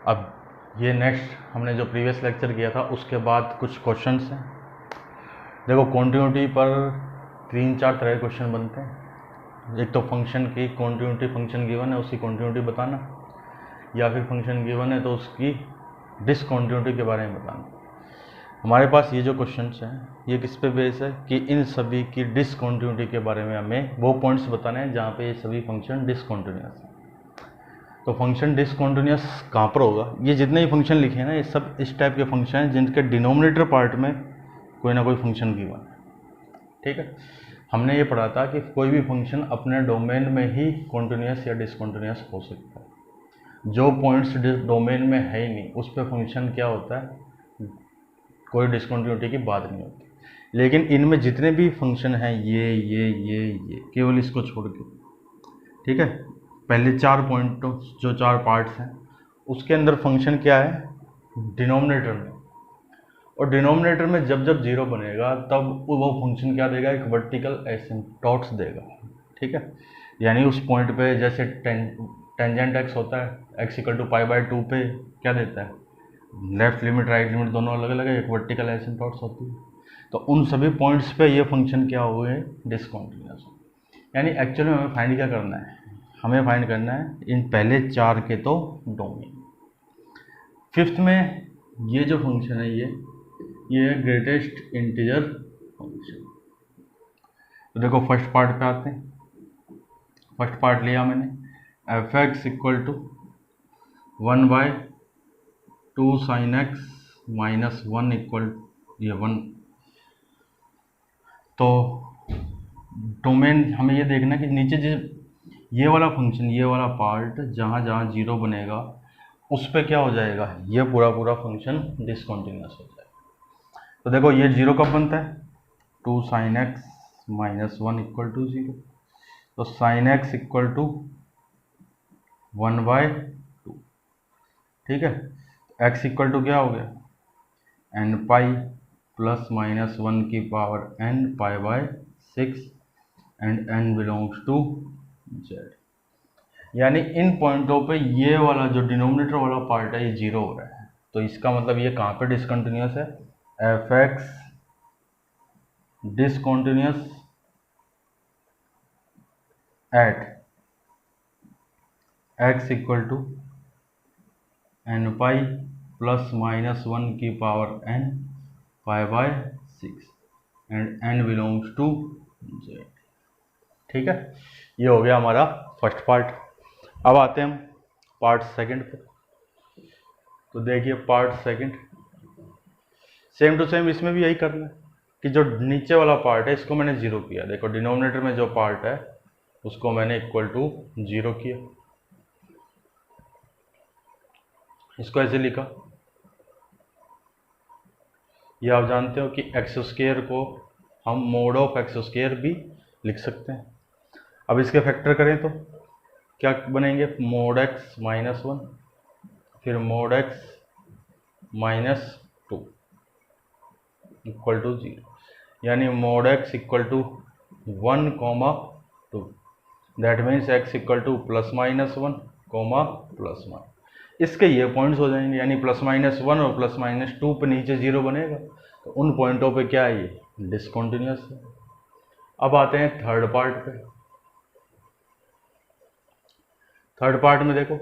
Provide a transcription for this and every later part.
अब ये नेक्स्ट हमने जो प्रीवियस लेक्चर किया था उसके बाद कुछ क्वेश्चंस हैं। देखो कॉन्टिन्यूटी पर 3-4 तरह के क्वेश्चन बनते हैं। एक तो फंक्शन की कॉन्टिन्यूटी, फंक्शन गिवन है उसकी कॉन्टिन्यूटी बताना, या फिर फंक्शन गिवन है तो उसकी डिसकॉन्टिन्यूटी के बारे में बताना। हमारे पास ये जो क्वेश्चंस हैं ये किस पे बेस है कि इन सभी की डिसकॉन्टिन्यूटी के बारे में हमें वो पॉइंट्स बताने हैं जहाँ पे ये सभी फंक्शन डिसकॉन्टिन्यूस हैं। तो फंक्शन डिसकॉन्टिन्यूस कहाँ पर होगा? ये जितने भी फंक्शन लिखे हैं ना ये सब इस टाइप के फंक्शन हैं जिनके डिनोमिनेटर पार्ट में कोई ना कोई फंक्शन गिवन है। ठीक है, हमने ये पढ़ा था कि कोई भी फंक्शन अपने डोमेन में ही कॉन्टिन्यूस या डिसकॉन्टिन्यूस हो सकता है। जो पॉइंट्स डोमेन में है ही नहीं उस पर फंक्शन क्या होता है, कोई डिसकॉन्टिन्यूटी की बात नहीं होती। लेकिन इनमें जितने भी फंक्शन हैं ये केवल इसको छोड़ के, ठीक है, पहले 4 पॉइंट जो 4 पार्ट्स हैं उसके अंदर फंक्शन क्या है डिनोमिनेटर में, और डिनोमिनेटर में जब जब 0 बनेगा तब वो फंक्शन क्या देगा, एक वर्टिकल एसिम्पटोट्स देगा। ठीक है, यानी उस पॉइंट पे जैसे टेंजेंट एक्स होता है, x = π/2 पे क्या देता है, लेफ्ट लिमिट राइट लिमिट दोनों अलग अलग है, एक वर्टिकल एसिम्पटोट्स होती है। तो उन सभी पॉइंट्स पे ये फंक्शन क्या हुए डिसकॉन्टिन्यूस। यानी एक्चुअली में हमें फाइंड क्या करना है, हमें फाइंड करना है इन पहले 4 के तो डोमेन। फिफ्थ में ये जो फंक्शन है ये है ग्रेटेस्ट इंटीजर फंक्शन। तो देखो फर्स्ट पार्ट पे आते हैं। फर्स्ट पार्ट लिया मैंने, f(x) = 1/2 sin x - 1 = 1। तो डोमेन हमें ये देखना कि नीचे जो ये वाला फंक्शन, ये वाला पार्ट जहाँ जहाँ 0 बनेगा उस पर क्या हो जाएगा, ये पूरा पूरा फंक्शन डिसकॉन्टिन्यूस हो जाएगा। तो देखो ये 0 कब बनता है, 2 sin x - 1 = 0। तो sin x = 1/2। ठीक है, x = क्या हो गया, n π ± 1 की power n π/6 and n belongs to z। यानी इन पॉइंटों पे ये वाला जो डिनोमिनेटर वाला पार्ट है ये 0 हो रहा है। तो इसका मतलब ये कहाँ पे डिसकंटिन्यूस है, f(x) discontinuous at x = n π ± 1 की power n π/6 and n belongs to z। ठीक है, ये हो गया हमारा फर्स्ट पार्ट। अब आते हैं हम पार्ट सेकंड पे। तो देखिए part second same to same, इसमें भी यही करना है कि जो नीचे वाला पार्ट है इसको मैंने 0 किया। देखो डिनोमिनेटर में जो पार्ट है उसको मैंने = 0 किया। इसको ऐसे लिखा, ये आप जानते हो कि x² को हम mod of x² भी लिख सकते हैं। अब इसके फैक्टर करें तो क्या बनेंगे, mod x - 1 फिर mod x - 2 = 0। यानी mod x = 1, 2। That means x = +-1, +-1। इसके ये पॉइंट्स हो जाएंगे, यानी +-1 और +-2 पे नीचे 0 बनेगा तो उन पॉइंटों पे क्या है, ये डिसकॉन्टिन्यूस है। अब आते हैं थर्ड पार्ट पे। थर्ड पार्ट में देखो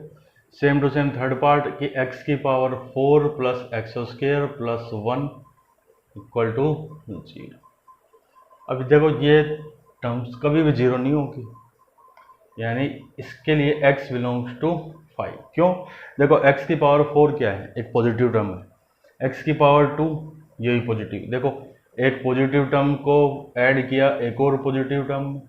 same to same third part कि x की पावर 4 + x² + 1 = 0। अब देखो ये टर्म्स कभी भी 0 नहीं होगी, यानी इसके लिए x बिलोंग्स टू 5। क्यों, देखो x की पावर 4 क्या है, एक पॉजिटिव टर्म है, x की पावर 2 ये भी पॉजिटिव। देखो एक पॉजिटिव टर्म को ऐड किया एक और पॉजिटिव टर्म,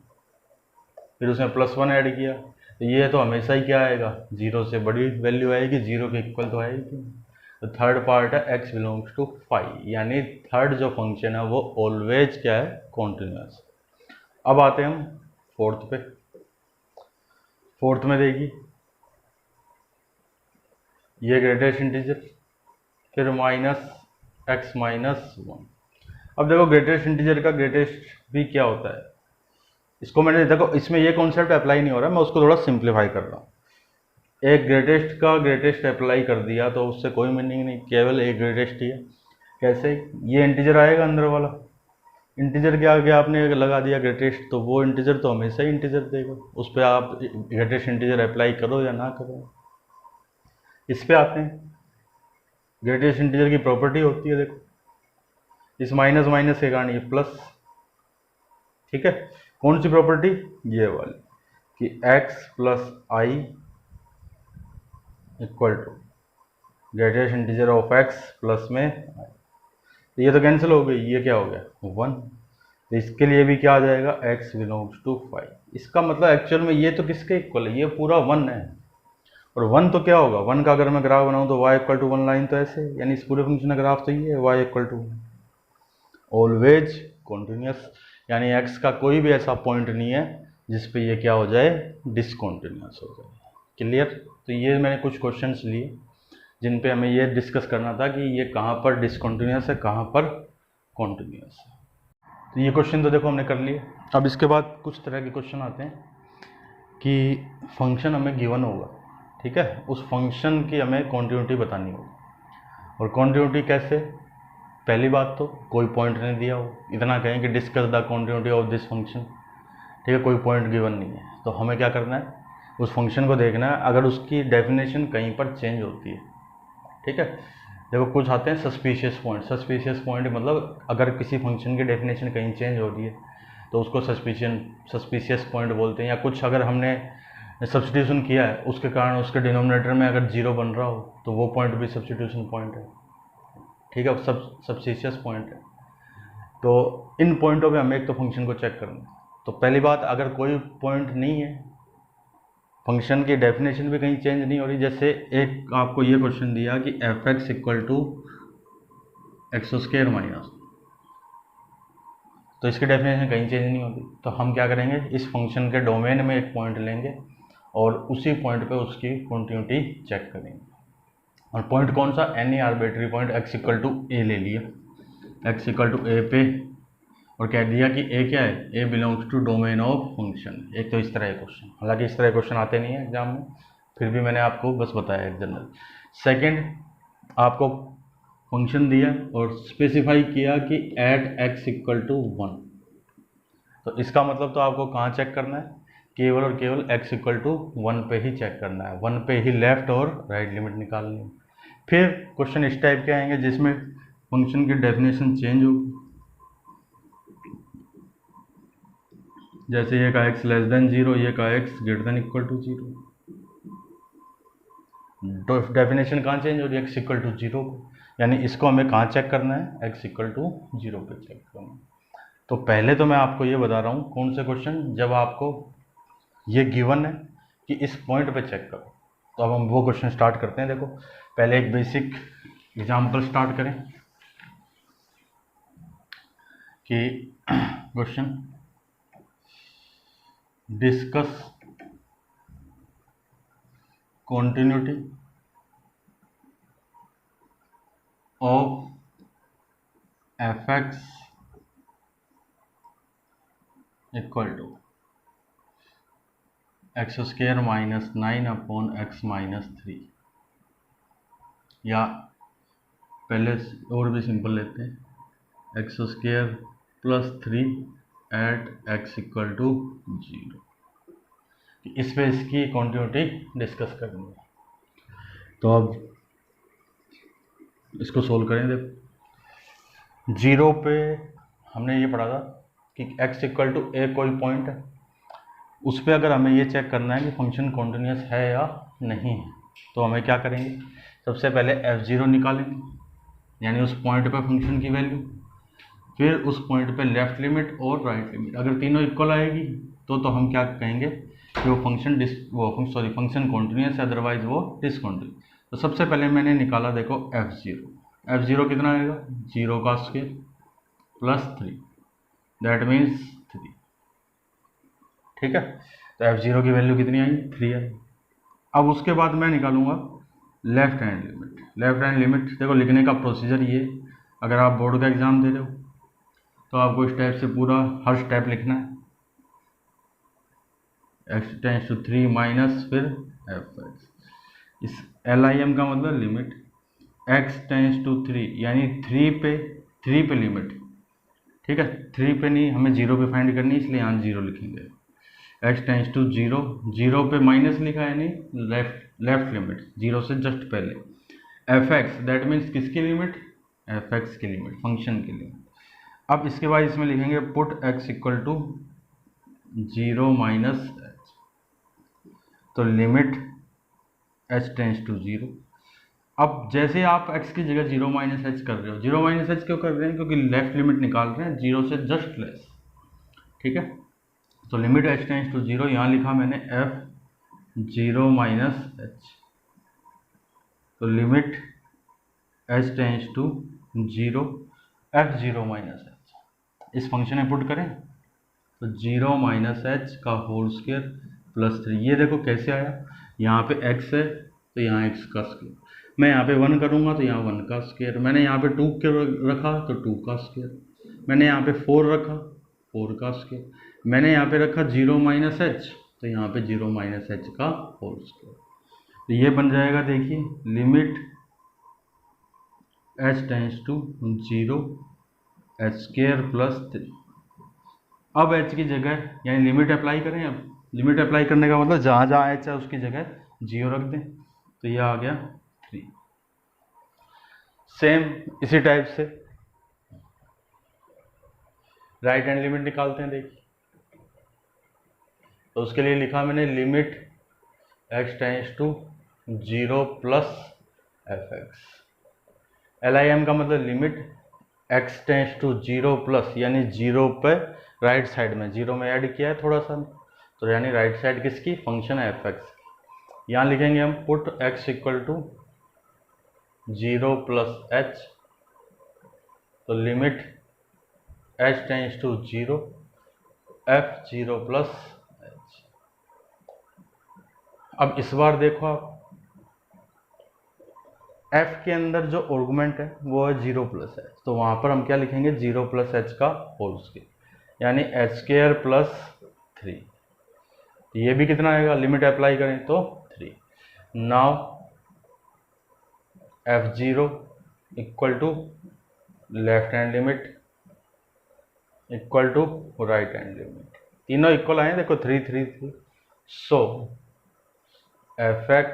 फिर उसमें +1 ऐड किया, तो ये तो हमेशा ही क्या आएगा, 0 से बड़ी वैल्यू आएगी, 0 के इक्वल तो आएगी। तो थर्ड पार्ट है x बिलोंग्स टू 5, यानी थर्ड जो फंक्शन है वो ऑलवेज क्या है, कॉन्टिन्यूस। अब आते हैं हम फोर्थ पे। फोर्थ में देखिए ये ग्रेटेस्ट इंटीजर, फिर -x - 1। अब देखो ग्रेटेस्ट इंटीजर का ग्रेटेस्ट भी क्या होता है, इसको मैंने देखो इसमें ये कॉन्सेप्ट अप्लाई नहीं हो रहा, मैं उसको थोड़ा सिंप्लीफाई कर रहा हूँ। एक ग्रेटेस्ट का ग्रेटेस्ट अप्लाई कर दिया तो उससे कोई मीनिंग नहीं, केवल एक ग्रेटेस्ट ही है। कैसे? ये इंटीजर आएगा अंदर वाला, इंटीजर के आगे आपने लगा दिया ग्रेटेस्ट, तो वो इंटीजर तो हमेशा ही इंटीजर देगा, उस पर आप ग्रेटेस्ट इंटीजर अप्लाई करो या ना करो। इस पे आते हैं, ग्रेटेस्ट इंटीजर की प्रॉपर्टी होती है, देखो इस माइनस माइनस के कारण ये प्लस, ठीक है। कौन सी प्रॉपर्टी? ये वाली कि x plus i equal to greatest integer of x plus में i। ये तो कैंसिल हो गई, ये क्या हो गया 1, तो इसके लिए भी क्या आ जाएगा x बिलोंग्स टू 5। इसका मतलब एक्चुअल में ये तो किसके इक्वल है, ये पूरा 1 है, और 1 तो क्या होगा, 1 का अगर मैं ग्राफ बनाऊं तो y इक्वल टू 1 लाइन, तो ऐसे, यानी इस पूरे फंक्शन का ग्राफ तो ये है y equal to always continuous, यानी x का कोई भी ऐसा पॉइंट नहीं है जिस पे ये क्या हो जाए, डिसकॉन्टिन्यूस हो जाए। क्लियर? तो ये मैंने कुछ क्वेश्चंस लिए जिन पे हमें ये डिस्कस करना था कि ये कहाँ पर डिसकॉन्टिन्यूस है, कहाँ पर कॉन्टिन्यूस है। तो ये क्वेश्चन तो देखो हमने कर लिए। अब इसके बाद कुछ तरह के क्वेश्चन आते हैं कि फंक्शन हमें गिवन होगा, ठीक है, उस फंक्शन की हमें कॉन्टिन्यूटी बतानी होगी। और कॉन्टिन्यूटी कैसे? पहली बात तो कोई पॉइंट नहीं दिया हो, इतना कहें कि discuss the continuity of this function, ठीक है, कोई पॉइंट गिवन नहीं है, तो हमें क्या करना है, उस फंक्शन को देखना है अगर उसकी डेफिनेशन कहीं पर चेंज होती है, ठीक है। देखो कुछ आते हैं सस्पिशियस पॉइंट, सस्पिशियस पॉइंट मतलब अगर किसी फंक्शन की डेफिनेशन कहीं चेंज हो रही है तो उसको सस्पिशियस पॉइंट बोलते हैं। या कुछ अगर हमने सब्स्टिट्यूशन किया है उसके कारण उसके डिनोमिनेटर में अगर 0 बन रहा हो तो वो पॉइंट भी सब्स्टिट्यूशन पॉइंट है, ठीक है, सब्स्टिशियस पॉइंट है। तो इन पॉइंटों पे हमें एक तो फंक्शन को चेक करना है। तो पहली बात, अगर कोई पॉइंट नहीं है, फंक्शन की डेफिनेशन भी कहीं चेंज नहीं हो रही, जैसे एक आपको ये क्वेश्चन दिया कि f x equal to x square minus, तो इसकी डेफिनेशन कहीं चेंज नहीं होती, तो हम क्या करेंगे, इस फंक्शन के डोमेन में एक पॉइंट लेंगे और उसी पॉइंट पे उसकी कॉन्टिन्यूटी चेक करेंगे। और पॉइंट कौन सा? Any arbitrary point x equal to a ले लिया, एक्स इक्वल टू ए पे, और कह दिया कि ए क्या है, a belongs to domain of function. एक तो इस तरह के क्वेश्चन, हालांकि इस तरह के क्वेश्चन आते नहीं है एग्जाम में, फिर भी मैंने आपको बस बताया एक जनरल। सेकंड, आपको फंक्शन दिया और स्पेसिफाई किया कि एट एक्स इक्वल टू 1, तो इसका मतलब तो आपको कहाँ चेक करना है, केवल और केवल x इक्वल टू 1 पे ही चेक करना है, 1 पे ही लेफ्ट और राइट लिमिट निकालनी है। फिर क्वेश्चन इस टाइप के आएंगे जिसमें फंक्शन की डेफिनेशन चेंज होगी, जैसे ये का x लेस देन 0, ये का x greater than equal to 0, तो डेफिनेशन कहाँ चेंज हो रही है, x इक्वल टू 0 को, यानी इसको हमें कहाँ चेक करना है, x इक्वल टू 0 पे चेक करना है। तो पहले तो मैं आपको ये बता रहा हूँ कौन से क्वेश्चन, जब आपको ये गिवन है कि इस पॉइंट पे चेक करो, तो अब हम वो क्वेश्चन स्टार्ट करते हैं। देखो पहले एक बेसिक एग्जांपल स्टार्ट करें कि question discuss continuity of fx equal to x square minus 9 upon x minus 3, या पहले और भी सिंपल लेते हैं, x square plus 3 at x equal to 0। इस पे इसकी कॉन्टिन्यूटी डिस्कस करनी है। तो अब इसको सोल्व करें। देखो 0 पे हमने ये पढ़ा था कि x इक्वल टू ए कोई पॉइंट है, उस पर अगर हमें ये चेक करना है कि फंक्शन कॉन्टिन्यूस है या नहीं है, तो हमें क्या करेंगे, सबसे पहले f0 निकालेंगे, यानी उस पॉइंट पे फंक्शन की वैल्यू, फिर उस पॉइंट पे लेफ्ट लिमिट और राइट लिमिट, अगर तीनों इक्वल आएगी तो हम क्या कहेंगे कि वो फंक्शन कॉन्टिन्यूस है, अदरवाइज वो डिसकॉन्टिन्यूस। तो सबसे पहले मैंने निकाला, देखो f0 कितना आएगा, 0 का स्क्वायर प्लस 3, दैट मीन्स 3, ठीक है। तो f0 की वैल्यू कितनी आई, 3 आई। अब उसके बाद मैं निकालूंगा left hand limit. Left hand limit देखो लिखने का प्रोसीजर ये, अगर आप बोर्ड का एग्जाम दे रहे हो तो आपको इस टाइप से पूरा हर स्टेप लिखना है, x टेंस टू 3 माइनस फिर f, इस LIM का मतलब लिमिट x टेंस टू 3, यानी 3 पे लिमिट, ठीक है। 3 पे नहीं, हमें 0 पे फाइंड करनी है, इसलिए यहाँ 0 लिखेंगे। x टेंस टू 0, 0 पे माइनस लिखा है, यानी लेफ्ट लिमिट 0 से जस्ट पहले। fx दैट मीन्स किसकी लिमिट, fx की लिमिट, फंक्शन की लिमिट। अब इसके बाद इसमें लिखेंगे put x equal to 0 minus h, तो लिमिट h टेंस टू 0। अब जैसे आप x की जगह 0 माइनस h कर रहे हो, 0 माइनस h क्यों कर रहे हैं, क्योंकि लेफ्ट लिमिट निकाल रहे हैं 0 से जस्ट लेस, ठीक है। तो लिमिट h टेंस टू 0, यहाँ लिखा मैंने f 0 माइनस h, तो limit h tends to 0 f 0 minus h, इस फंक्शन में पुट करें तो 0 माइनस h का होल स्क्वायर प्लस 3। ये देखो कैसे आया, यहाँ पे x है तो यहाँ x का स्क्वायर, मैं यहाँ पे 1 करूँगा तो यहाँ 1 का स्क्वायर, मैंने यहाँ पे 2 रखा तो 2 का स्क्वायर, मैंने यहाँ पे 4 रखा 4 का स्क्वायर, मैंने यहाँ पे रखा 0 माइनस h तो यहाँ पे 0 माइनस h का होल स्क्वायर। तो ये बन जाएगा, देखिए limit h tends to 0 h square plus 3। अब h की जगह यानी लिमिट अप्लाई करें, अब लिमिट अप्लाई करने का मतलब जहाँ जहाँ h है उसकी जगह 0 रख दें, तो ये आ गया 3। सेम इसी टाइप से राइट हैंड लिमिट निकालते हैं, देखिए। तो उसके लिए लिखा मैंने limit x tends to 0 plus fx। LIM का मतलब limit x tends to 0 plus, यानी 0 पे राइट साइड में 0 में ऐड किया है थोड़ा सा, तो यानी राइट साइड किसकी, फंक्शन है fx की। यहाँ लिखेंगे हम put x equal to 0 plus h, तो limit h tends to 0 f 0 plus h। अब इस बार देखो आप, f के अंदर जो आर्गुमेंट है वो है 0 प्लस h, तो वहाँ पर हम क्या लिखेंगे 0 प्लस h का होल स्क्वायर, यानी h स्क्वायर प्लस 3। ये भी कितना आएगा, लिमिट अप्लाई करें तो 3। Now f0 equal to left hand limit equal to right hand limit, तीनों इक्वल आए, देखो 3 3 3। So fx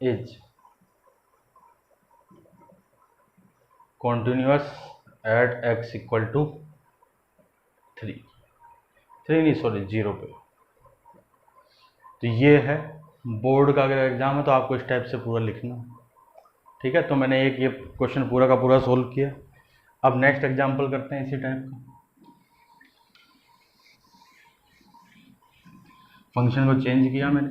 is continuous at x equal to 3 नहीं सॉरी 0 पे। तो ये है बोर्ड का, अगर एग्जाम है तो आपको इस टाइप से पूरा लिखना, ठीक है। तो मैंने एक ये क्वेश्चन पूरा का पूरा सोल्व किया। अब नेक्स्ट एग्जाम्पल करते हैं इसी टाइप का। फंक्शन को चेंज किया मैंने,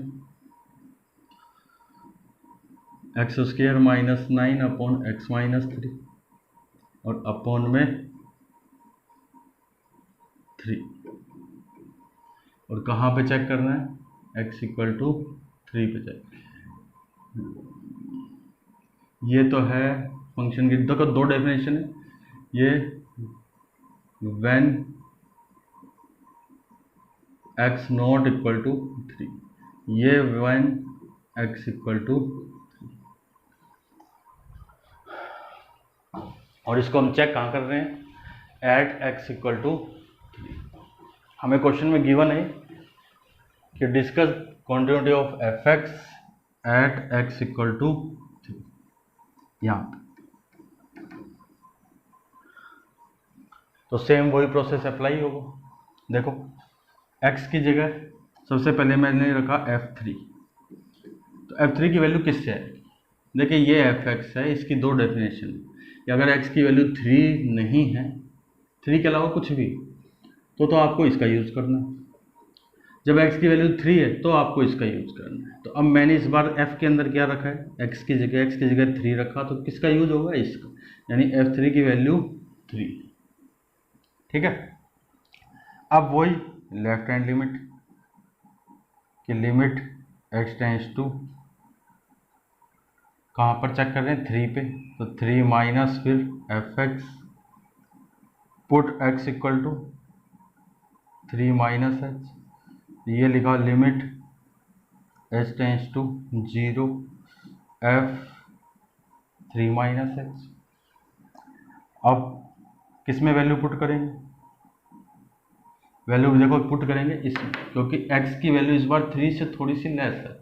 x square minus 9 upon x minus 3 और अपॉन में 3, और कहाँ पे चेक करना है, x इक्वल टू 3 पे चेक। ये तो है फंक्शन की, देखो दो डेफिनेशन है, ये when x not equal to 3, ये व्हेन x इक्वल टू 3, और इसको हम चेक कहाँ कर रहे हैं, एट x इक्वल टू 3। हमें क्वेश्चन में गिवन है कि discuss continuity of fx at x equal to 3। यहाँ तो सेम वही प्रोसेस अप्लाई होगा। देखो x की जगह सबसे पहले मैंने रखा f3, तो f3 की वैल्यू किससे है, देखिए ये fx है, इसकी दो डेफिनेशन है कि अगर x की वैल्यू 3 नहीं है, 3 के अलावा कुछ भी, तो आपको इसका यूज़ करना है। जब x की वैल्यू 3 है तो आपको इसका यूज़ करना है। तो अब मैंने इस बार f के अंदर क्या रखा है, x की जगह 3 रखा, तो किसका यूज होगा, इसका, यानी f3 की वैल्यू 3, ठीक है। अब वही लेफ्ट हैंड लिमिट कि लिमिट x टेंस टू, कहाँ पर चेक कर रहे हैं, 3 पे, तो 3 माइनस फिर fx put x equal to 3 minus h, ये लिखा limit h tends to 0 f3 minus h। अब किस में वैल्यू पुट करेंगे, वैल्यू देखो पुट करेंगे इसमें, क्योंकि x की वैल्यू इस बार 3 से थोड़ी सी लेस है,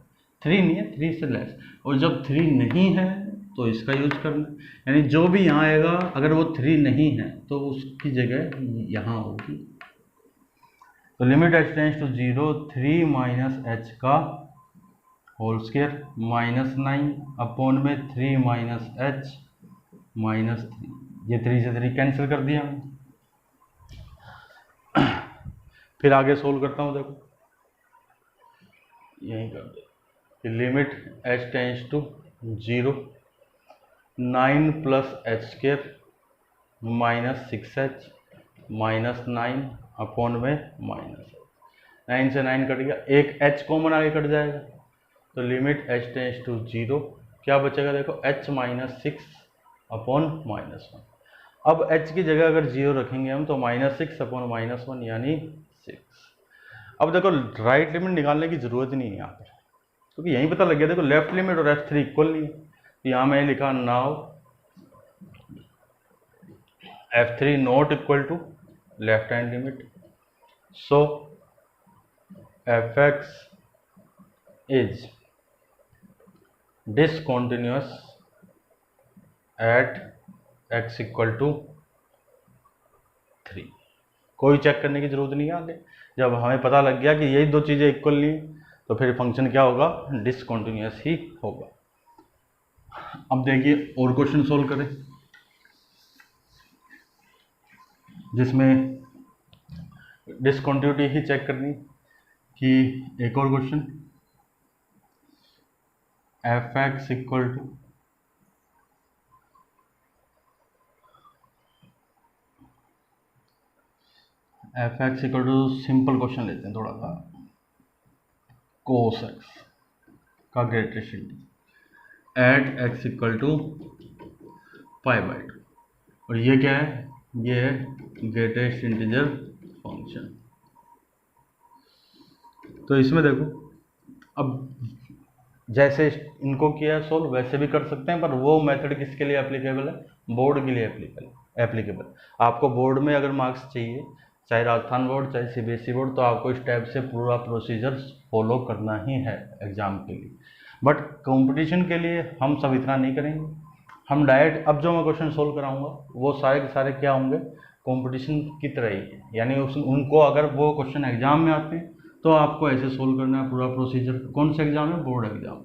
3 नहीं है 3 से लेस, और जब 3 नहीं है तो इसका यूज करना, यानी जो भी यहाँ आएगा अगर वो 3 नहीं है तो उसकी जगह यहाँ होगी। तो limit h tends to 0 3 minus h का होल स्क्वायर माइनस 9 अपॉन में 3 माइनस h माइनस 3, ये 3 से 3 कैंसिल कर दिया हमने। फिर आगे सोल्व करता हूँ, देखो यही कर दे, limit h tends to 0 9 plus h square minus 6h minus 9 upon में माइनस 9 से 9 कट गया, एक h कॉमन आगे कट जाएगा, तो लिमिट h टेंस टू 0 क्या बचेगा, देखो h माइनस 6 अपॉन माइनस 1। अब h की जगह अगर 0 रखेंगे हम तो माइनस 6 अपॉन माइनस 1 यानी 6। अब देखो राइट लिमिट निकालने की जरूरत नहीं है यहाँ पर, क्योंकि यही पता लग गया, देखो लेफ्ट लिमिट और f3 इक्वल नहीं है। यहाँ मैंने लिखा now f3 not equal to left hand limit, so fx is discontinuous at x equal to 3। कोई चेक करने की जरूरत नहीं है आगे, जब हमें पता लग गया कि यही दो चीज़ें इक्वल नहीं तो फिर फंक्शन क्या होगा, डिसकंटिन्यूअस ही होगा। अब देखिए और क्वेश्चन सोल्व करें जिसमें डिसकंटिन्यूटी ही चेक करनी, कि एक और question fx equal to simple question लेते हैं थोड़ा सा, cos x का greatest integer at x equal to π/2, और ये क्या है, ये है ग्रेटेस्ट इंटीजर फंक्शन। तो इसमें देखो अब जैसे इनको किया सोल्व वैसे भी कर सकते हैं, पर वो मेथड किसके लिए एप्लीकेबल है, बोर्ड के लिए एप्लीकेबल। आपको बोर्ड में अगर मार्क्स चाहिए, चाहे राजस्थान बोर्ड चाहे सीबीएसई बोर्ड, तो आपको स्टेप से पूरा प्रोसीजर फॉलो करना ही है एग्जाम के लिए। बट कंपटीशन के लिए हम सब इतना नहीं करेंगे, हम डायरेक्ट अब जो मैं क्वेश्चन सोल्व कराऊंगा वो सारे के सारे क्या होंगे, कंपटीशन की तरह ही है, यानी उनको अगर वो क्वेश्चन एग्जाम में आते हैं तो आपको ऐसे सोल्व करना है पूरा प्रोसीजर। कौन से एग्जाम है, बोर्ड एग्जाम।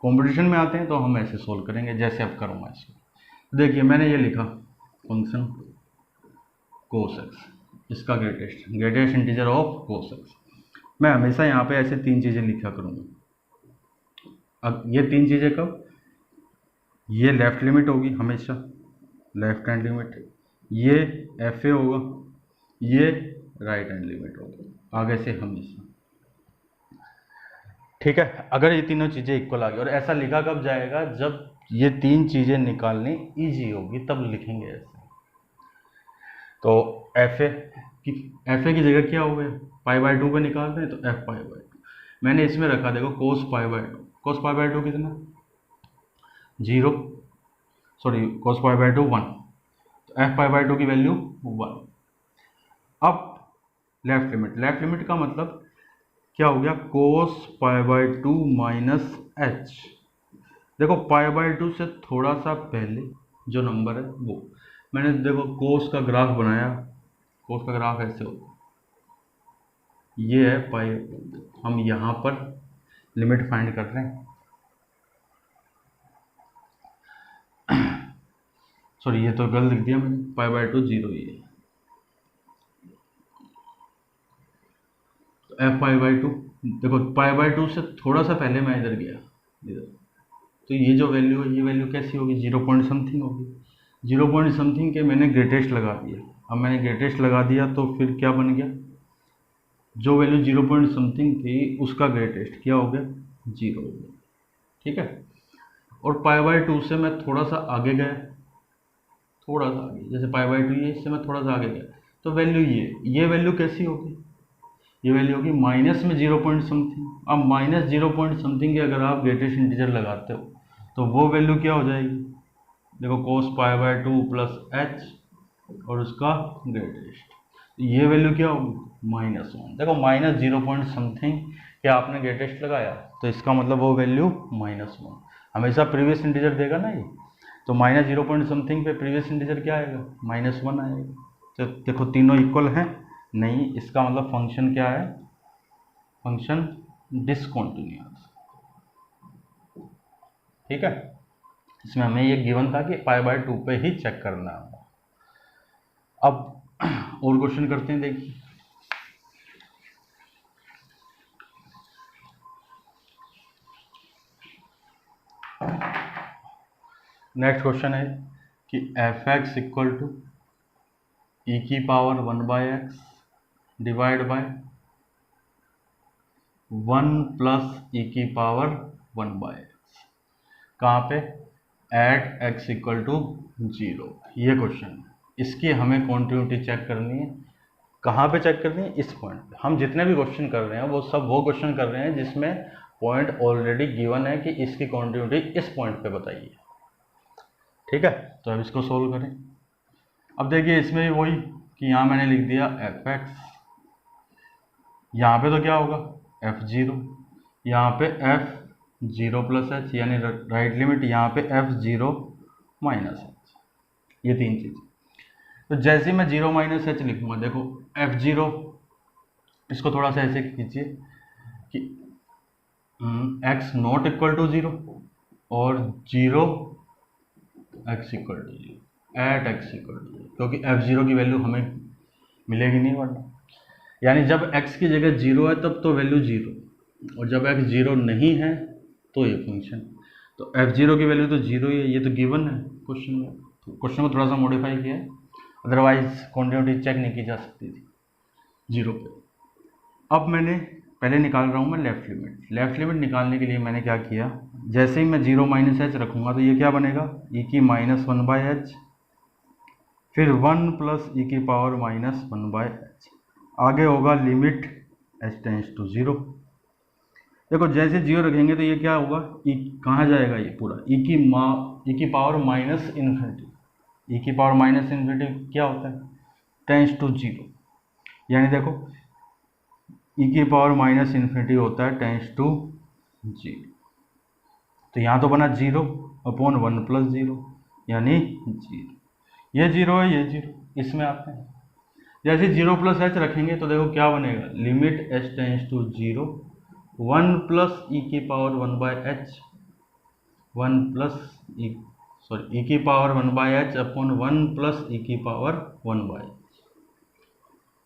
कंपटीशन में आते हैं तो हम ऐसे सोल्व करेंगे जैसे अब करूँगा इसको। देखिए मैंने ये लिखा फंक्शन cos x, इसका greatest integer of cos x। मैं हमेशा यहाँ पे ऐसे 3 चीज़ें लिखा करूँगा। अब ये 3 चीज़ें कब, ये लेफ्ट लिमिट होगी हमेशा, लेफ्ट हैंड लिमिट, ये एफ ए होगा, ये राइट हैंड लिमिट होगी आगे से हमेशा, ठीक है। अगर ये तीनों चीज़ें इक्वल आ गई, और ऐसा लिखा कब जाएगा, जब ये 3 चीज़ें निकालनी इजी होगी तब लिखेंगे ऐसे। तो एफ ए की जगह क्या हो गया, π/2 पे निकालते हैं तो f π/2 मैंने इसमें रखा, देखो cos π/2 कितना 0, सॉरी cos π/2 1, तो f π/2 की वैल्यू 1। अब लेफ्ट लिमिट का मतलब क्या हो गया, cos π/2 माइनस h। देखो π/2 से थोड़ा सा पहले जो नंबर है वो, मैंने देखो cos का ग्राफ बनाया, cos का ग्राफ ऐसे होगा, ये है पाई, हम यहाँ पर लिमिट फाइंड कर रहे हैं, सॉरी ये तो गलत लिख दिया मैंने, π/2 0 ये, तो f π/2, देखो π/2 से थोड़ा सा पहले मैं इधर गया इधर, तो ये जो वैल्यू है ये वैल्यू कैसी होगी, 0 पॉइंट समथिंग होगी, 0 पॉइंट समथिंग के मैंने ग्रेटेस्ट लगा दिया। अब मैंने ग्रेटेस्ट लगा दिया तो फिर क्या बन गया, जो वैल्यू 0 पॉइंट समथिंग थी उसका ग्रेटेस्ट क्या हो गया, 0 हो गया, ठीक है। और π/2 से मैं थोड़ा सा आगे गया, थोड़ा सा आगे, जैसे π/2 ये, इससे मैं थोड़ा सा आगे गया, तो वैल्यू ये वैल्यू कैसी होगी, ये वैल्यू होगी माइनस में 0 पॉइंट समथिंग। अब माइनस 0 पॉइंट समथिंग की अगर आप ग्रेटेस्ट इंटीजर लगाते हो तो वो वैल्यू क्या हो जाएगी, देखो cos π/2 प्लस एच और उसका ग्रेटेस्ट, ये वैल्यू क्या होगी -1। देखो माइनस 0 पॉइंट समथिंग क्या आपने ग्रेटेस्ट लगाया तो इसका मतलब वो वैल्यू -1। हमेशा प्रीवियस इंटीजर देगा ना ये, तो माइनस 0 पॉइंट समथिंग पे प्रीवियस इंटीजर क्या आएगा -1 आएगा। तो देखो तीनों इक्वल हैं नहीं, इसका मतलब फंक्शन क्या है, फंक्शन डिसकंटिन्यूअस। ठीक है, इसमें हमें ये गिवन था कि π/2 पे ही चेक करना है। अब और क्वेश्चन करते हैं, देखिए नेक्स्ट क्वेश्चन है कि f(x) इक्वल टू e की power 1/x divide by 1 plus e की पावर 1/x, कहाँ पे एट x इक्वल टू 0, ये क्वेश्चन है। इसकी हमें कॉन्टिन्यूटी चेक करनी है। कहाँ पे चेक करनी है, इस पॉइंट पे। हम जितने भी क्वेश्चन कर रहे हैं वो सब वो क्वेश्चन कर रहे हैं जिसमें पॉइंट ऑलरेडी गिवन है कि इसकी कॉन्टिन्यूटी इस पॉइंट पे बताइए। ठीक है, तो अब इसको सोल्व करें। अब देखिए इसमें भी वही कि यहाँ मैंने लिख दिया f(x), यहाँ पे तो क्या होगा f(0), यहाँ पे f(0 प्लस h) यानी राइट लिमिट, यहाँ पे f(0 माइनस h), ये तीन चीज़। तो जैसे मैं 0 माइनस h लिखूंगा, देखो f(0), इसको थोड़ा सा ऐसे कीजिए कि x नॉट इक्वल टू 0 और 0 x equal to 0 at x equal to 0, क्योंकि f(0) की वैल्यू हमें मिलेगी नहीं वरना, यानी जब x की जगह 0 है तब तो वैल्यू 0, और जब x 0 नहीं है तो ये फंक्शन। तो f(0) की वैल्यू तो 0 ही है, ये तो गिवन है क्वेश्चन में। तो क्वेश्चन को थोड़ा सा मॉडिफाई किया है, अदरवाइज कॉन्टिन्यूटी चेक नहीं की जा सकती थी 0 पे। अब मैंने पहले निकाल रहा हूँ मैं लेफ्ट लिमिट। लेफ्ट लिमिट निकालने के लिए मैंने क्या किया, जैसे ही मैं 0 माइनस h रखूँगा तो ये क्या बनेगा e की -1/h, फिर 1 प्लस e की पावर -1/h, आगे होगा लिमिट h टेंड्स टू 0। देखो जैसे 0 रखेंगे तो ये क्या होगा, e कहाँ जाएगा, ये पूरा e की पावर -इन्फिनिटी। e की पावर -इन्फिनिटी क्या होता है, टेंड्स टू 0, यानी देखो e की पावर -इन्फिनिटी होता है टेंड्स टू 0। तो यहाँ तो बना 0 अपॉन 1 प्लस 0 यानी 0, ये 0 है ये 0, इसमें आते हैं। जैसे 0 प्लस h रखेंगे तो देखो क्या बनेगा, limit h tends to 0, 1 plus e की पावर 1/h, 1 प्लस e की power 1/h upon 1 plus e की पावर 1/h।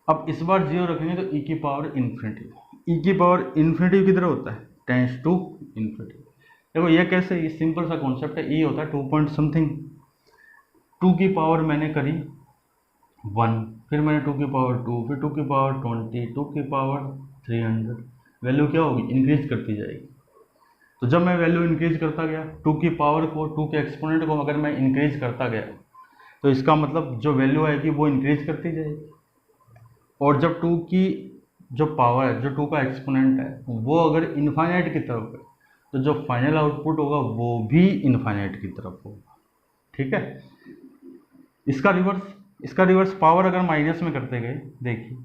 अब इस बार 0 रखेंगे तो e की पावर इन्फिनिटी, e की पावर इन्फिनिटी किधर होता है, टेंड्स टू इन्फिनिटी। देखो ये कैसे, ये सिंपल सा कॉन्सेप्ट है, e होता है 2 पॉइंट समथिंग, 2 की पावर मैंने करी 1, फिर मैंने 2 की पावर 2, फिर 2 की पावर 20, 2 की पावर 300, वैल्यू क्या होगी, इंक्रीज करती जाएगी। तो जब मैं वैल्यू इंक्रीज करता गया, 2 की पावर को, 2 के एक्सपोनेंट को अगर मैं इंक्रीज करता गया तो इसका मतलब जो वैल्यू आएगी वो इंक्रीज करती जाएगी। और जब 2 की जो पावर है, जो 2 का एक्सपोनेंट है वो अगर इनफाइनाइट की तरफ है तो जो फाइनल आउटपुट होगा वो भी इनफाइनाइट की तरफ होगा। ठीक है, इसका रिवर्स पावर अगर माइनस में करते गए, देखिए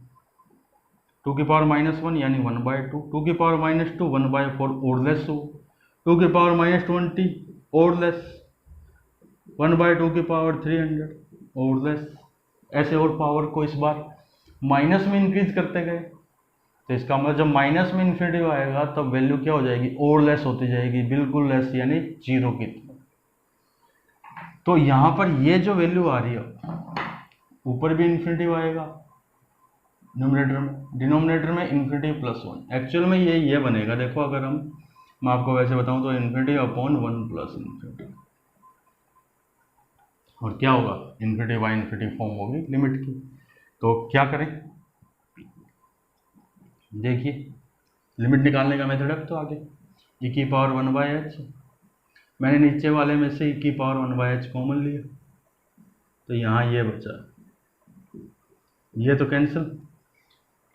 2 की पावर -1 यानी 1/2, 2 की पावर -2 1/4 और लेस हो, 2 की पावर -20 और लेस, 1/2 की पावर 300 और लेस, ऐसे और पावर को इस बार माइनस में इंक्रीज करते गए। तो इसका मतलब जब माइनस में इन्फिनिटी आएगा तब वैल्यू क्या हो जाएगी, और लेस होती जाएगी, बिल्कुल लेस यानी 0 की तरफ। तो यहाँ पर ये जो वैल्यू आ रही है ऊपर भी इन्फिनिटी आएगा न्यूमरेटर में, डिनोमिनेटर में इन्फिनिटी प्लस 1, एक्चुअल में ये बनेगा। देखो अगर मैं आपको वैसे बताऊं तो इन्फिनिटी अपॉन 1 प्लस इन्फिनिटी, और क्या होगा, इन्फिनिटी बाई इन्फिनिटी फॉर्म होगी लिमिट की। तो क्या करें, देखिए लिमिट निकालने का मेथड है तो आगे e की पावर 1/h, मैंने नीचे वाले में से e की पावर 1/h कॉमन लिया तो यहाँ ये बचा, ये तो कैंसिल,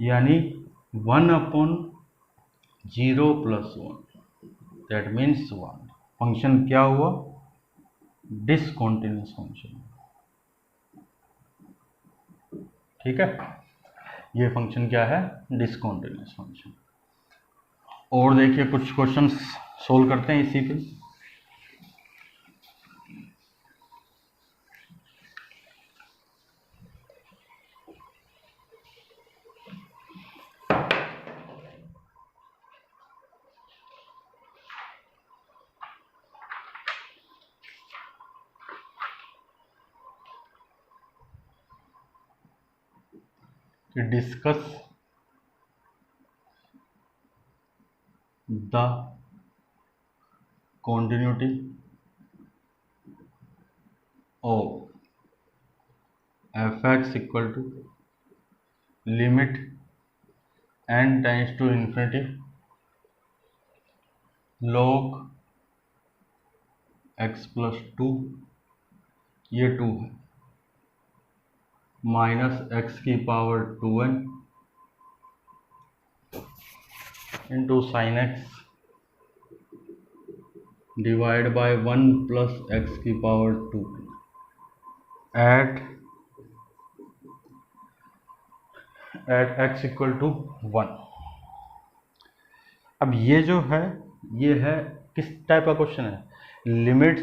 यानी 1/0 + 1, दैट मीन्स 1। फंक्शन क्या हुआ? Discontinuous function. ठीक है, ये फंक्शन क्या है? Discontinuous function. और देखिए कुछ क्वेश्चंस सोल्व करते हैं इसी पे। Discuss the continuity of fx equal to limit n tends to infinity log x plus 2, ये 2 है, माइनस x की power 2n into sine x divide by 1 plus x की power 2 at x equal to 1। अब ये जो है, ये है किस टाइप का क्वेश्चन है? लिमिट्स,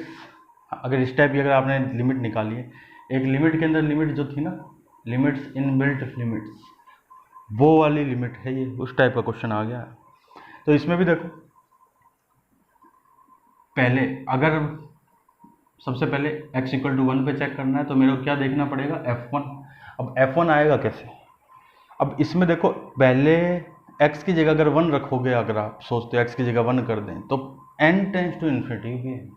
अगर इस टाइप की अगर आपने लिमिट निकाली है, एक लिमिट के अंदर लिमिट जो थी ना, लिमिट्स इनबिल्ट लिमिट्स, वो वाली लिमिट है ये, उस टाइप का क्वेश्चन आ गया है। तो इसमें भी देखो, पहले अगर सबसे पहले x इक्वल टू 1 पे चेक करना है तो मेरे को क्या देखना पड़ेगा? f1। अब f1 आएगा कैसे? अब इसमें देखो, पहले x की जगह अगर 1 रखोगे, अगर आप सोचते हो x की जगह 1 कर दें, तो n टेंस टू इन्फिनिटी भी है,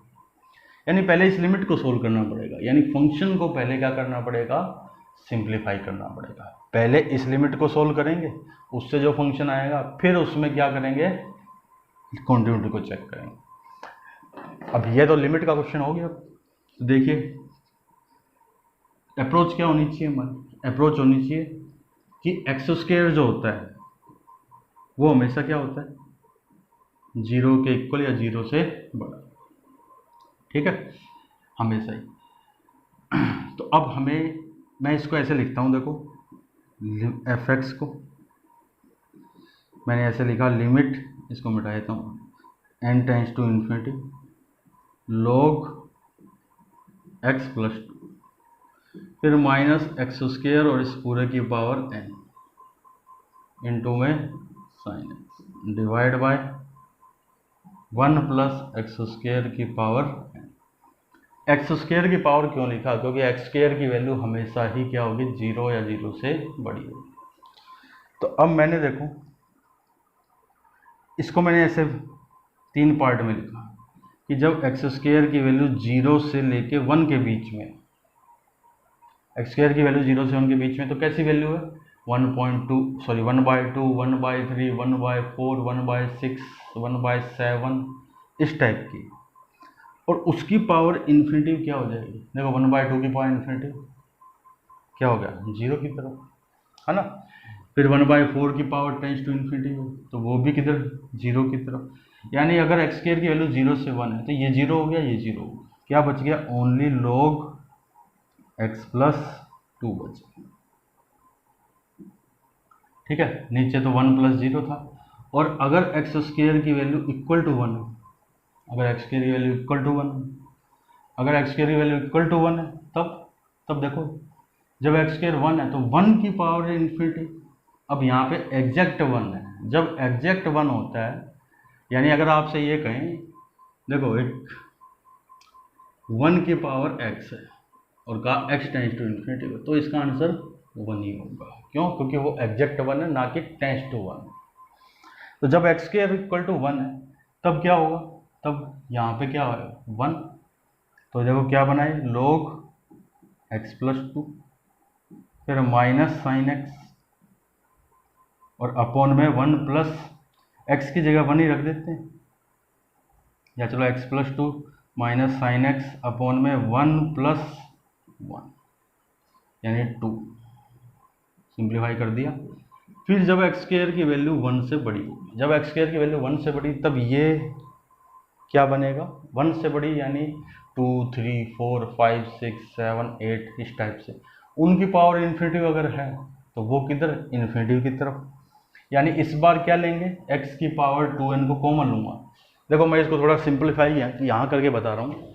यानी पहले इस लिमिट को सोल्व करना पड़ेगा, यानी फंक्शन को पहले क्या करना पड़ेगा? सिंप्लीफाई करना पड़ेगा। पहले इस लिमिट को सोल्व करेंगे, उससे जो फंक्शन आएगा, फिर उसमें क्या करेंगे? कॉन्टिन्यूटी को चेक करेंगे। अब ये तो लिमिट का क्वेश्चन हो गया। तो देखिए अप्रोच क्या होनी चाहिए हमारी? अप्रोच होनी चाहिए कि एक्स स्क्वायर जो होता है वो हमेशा क्या होता है? 0 के इक्वल या 0 से बड़ा। ठीक है, हमेशा ही। तो अब हमें, मैं इसको ऐसे लिखता हूँ, देखो एफ एक्स को मैंने ऐसे लिखा, लिमिट, इसको मिटा देता हूँ, n tends to infinity log x plus 2, फिर माइनस एक्स स्क्वायर और इस पूरे की पावर n इंटू में sine x divide by 1 plus x square की पावर n। एक्स स्क्वायर की पावर क्यों लिखा? क्योंकि एक्स स्क्वायर की वैल्यू हमेशा ही क्या होगी? 0 या 0 से बड़ी होगी। तो अब मैंने देखो, इसको मैंने ऐसे 3 पार्ट में लिखा कि जब एक्स स्क्वायर की वैल्यू 0 से लेके 1 के बीच में, एक्स स्क्वायर की वैल्यू 0 से 1 के बीच में, तो कैसी वैल्यू है? 1/2, 1/2, 1/3, 1/4, 1/6, 1/7, इस टाइप की। और उसकी पावर इन्फिनिटी क्या हो जाएगी? देखो 1/2 की पावर इन्फिनिटी क्या हो गया? 0 की तरफ, है ना। फिर 1/4 की पावर टेंस टू इन्फिनिटी हो, तो वो भी किधर? 0 की तरफ। यानी अगर एक्स स्क्वायर की वैल्यू 0 से 1 है तो ये 0 हो गया, ये 0 हो गया, क्या बच गया? ओनली log x प्लस 2 बच गया। ठीक है, नीचे तो 1 प्लस 0 था। और अगर एक्स स्क्वायर की वैल्यू इक्वल टू 1 है, अगर एक्स स्क्वायर की वैल्यू इक्वल टू 1 है, अगर एक्स स्क्वायर की वैल्यू इक्वल टू 1 है, तब देखो, जब एक्स स्क्वायर 1 है तो 1 की पावर इन्फिनिटी। अब यहाँ पे एग्जैक्ट 1 है, जब एग्जैक्ट 1 होता है, यानी अगर आपसे ये कहें, देखो एक 1 की पावर x है और कहा x टेंस टू इन्फिनिटी, तो इसका आंसर 1 ही होगा। क्यों? क्योंकि वो एग्जैक्ट 1 है, ना कि टेंस टू 1। तो जब एक्स स्क्वायर इक्वल टू 1 है, तब क्या होगा? तब यहाँ पे क्या होगा? 1। तो देखो क्या बनाए? log x प्लस 2, फिर माइनस साइन एक्स और अपॉन में 1 प्लस एक्स की जगह 1 ही रख देते हैं, या चलो x plus 2 minus sine x upon में 1+1 यानी 2, सिंप्लीफाई कर दिया। फिर जब एक्स स्क्वायर की वैल्यू 1 से बड़ी होगी, जब एक्स स्क्वायर की वैल्यू 1 से बड़ी तब ये क्या बनेगा, 1 से बड़ी यानी 2, 3, 4, 5, 6, 7, 8 इस टाइप से। उनकी पावर इन्फिनिटी अगर है तो वो किधर, इन्फिनिटी की तरफ। यानी इस बार क्या लेंगे, x की पावर 2n को कॉमन लूँगा। देखो मैं इसको थोड़ा सिंप्लीफाई यहाँ करके बता रहा हूँ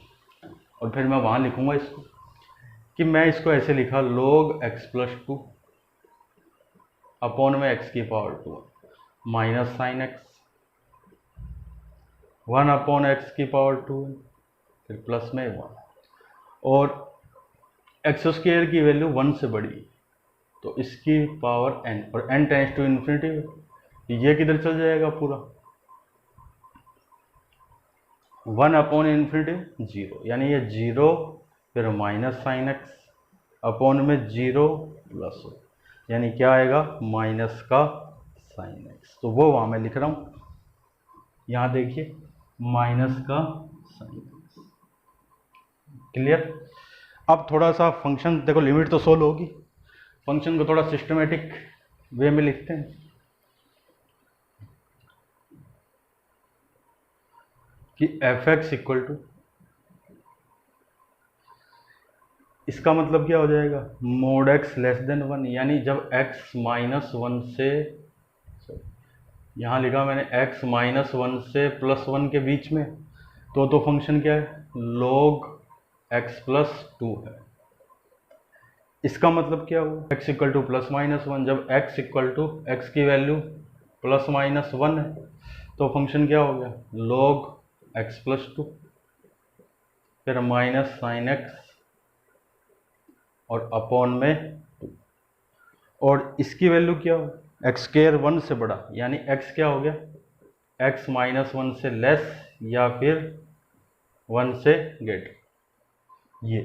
और फिर मैं वहाँ लिखूँगा इसको, कि मैं इसको ऐसे लिखा log x+2 अपॉन में x की power 2 minus sine x 1 upon x की पावर 2 फिर प्लस में 1, और एक्स स्क्वायर की वैल्यू 1 से बड़ी तो इसकी पावर n, और n टेंड्स टू इन्फिनिटी, ये किधर चल जाएगा पूरा, 1 अपॉन इन्फिनिटी 0, यानी ये 0 फिर माइनस साइन एक्स अपॉन में 0 प्लस, यानी क्या आएगा, माइनस का साइन एक्स। तो वो वहाँ मैं लिख रहा हूँ, यहाँ देखिए माइनस का साइन एक्स। क्लियर। अब थोड़ा सा फंक्शन देखो, लिमिट तो सोल्व होगी, फंक्शन को थोड़ा सिस्टमेटिक वे में लिखते हैं। कि एफ एक्स इक्वल टू, इसका मतलब क्या हो जाएगा, मोड एक्स लेस देन 1, यानी जब x -1 से, यहाँ लिखा मैंने x -1 से +1 के बीच में, तो फंक्शन क्या है, log x+2 है। इसका मतलब क्या हुआ, x इक्वल टू +-1, जब x इक्वल टू x की वैल्यू +-1 है तो फंक्शन क्या हो गया, log x+2 फिर माइनस साइन एक्स और अपॉन में 2, और इसकी वैल्यू क्या हो, एक्स स्क्वायर 1 से बड़ा, यानी x क्या हो गया, x -1 से लेस या फिर 1 से ग्रेटर, ये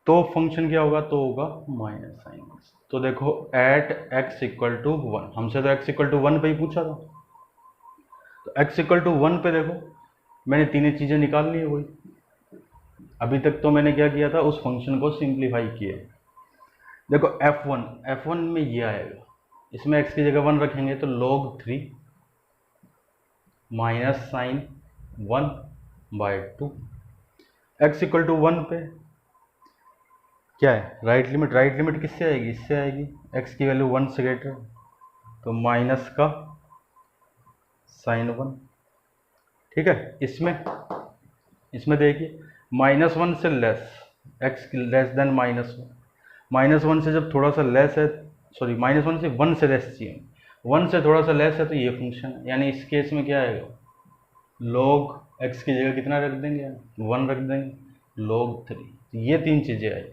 तो फंक्शन क्या होगा, तो होगा माइनस साइन एक्स। तो देखो एट x इक्वल टू 1, हमसे तो x इक्वल टू 1 पे ही पूछा था, तो x इक्वल टू 1 पे देखो मैंने तीनों चीज़ें निकाल ली है वही। अभी तक तो मैंने क्या किया था, उस फंक्शन को सिंप्लीफाई किया। देखो f1 में ये आएगा, इसमें x की जगह 1 रखेंगे तो log 3 minus sine 1/2, x equal to 1 पे क्या है, राइट लिमिट किससे आएगी, इससे आएगी, x की वैल्यू 1 से ग्रेटर तो माइनस का साइन 1। ठीक है, इसमें देखिए -1 से लेस, x लेस देन -1 से जब थोड़ा सा लेस है, सॉरी -1 से 1 से लेस चाहिए, 1 से थोड़ा सा लेस है तो ये फंक्शन है, यानी इस केस में क्या आएगा, log x की जगह कितना रख देंगे, 1 रख देंगे, log 3, ये तीन चीज़ें आई।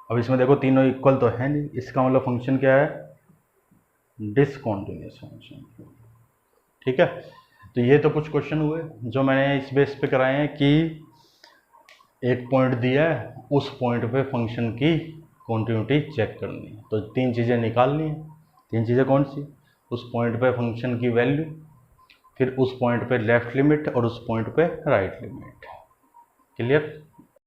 अब इसमें देखो तीनों इक्वल तो है नहीं, इसका मतलब फंक्शन क्या है, डिसकंटिन्यूअस फंक्शन। ठीक है, तो ये तो कुछ क्वेश्चन हुए जो मैंने इस बेस पे कराए हैं कि एक पॉइंट दिया है, उस पॉइंट पे फंक्शन की कॉन्टिन्यूटी चेक करनी है, तो तीन चीज़ें निकालनी है। तीन चीज़ें कौन सी, उस पॉइंट पे फंक्शन की वैल्यू, फिर उस पॉइंट पे लेफ्ट लिमिट और उस पॉइंट पे राइट लिमिट। क्लियर।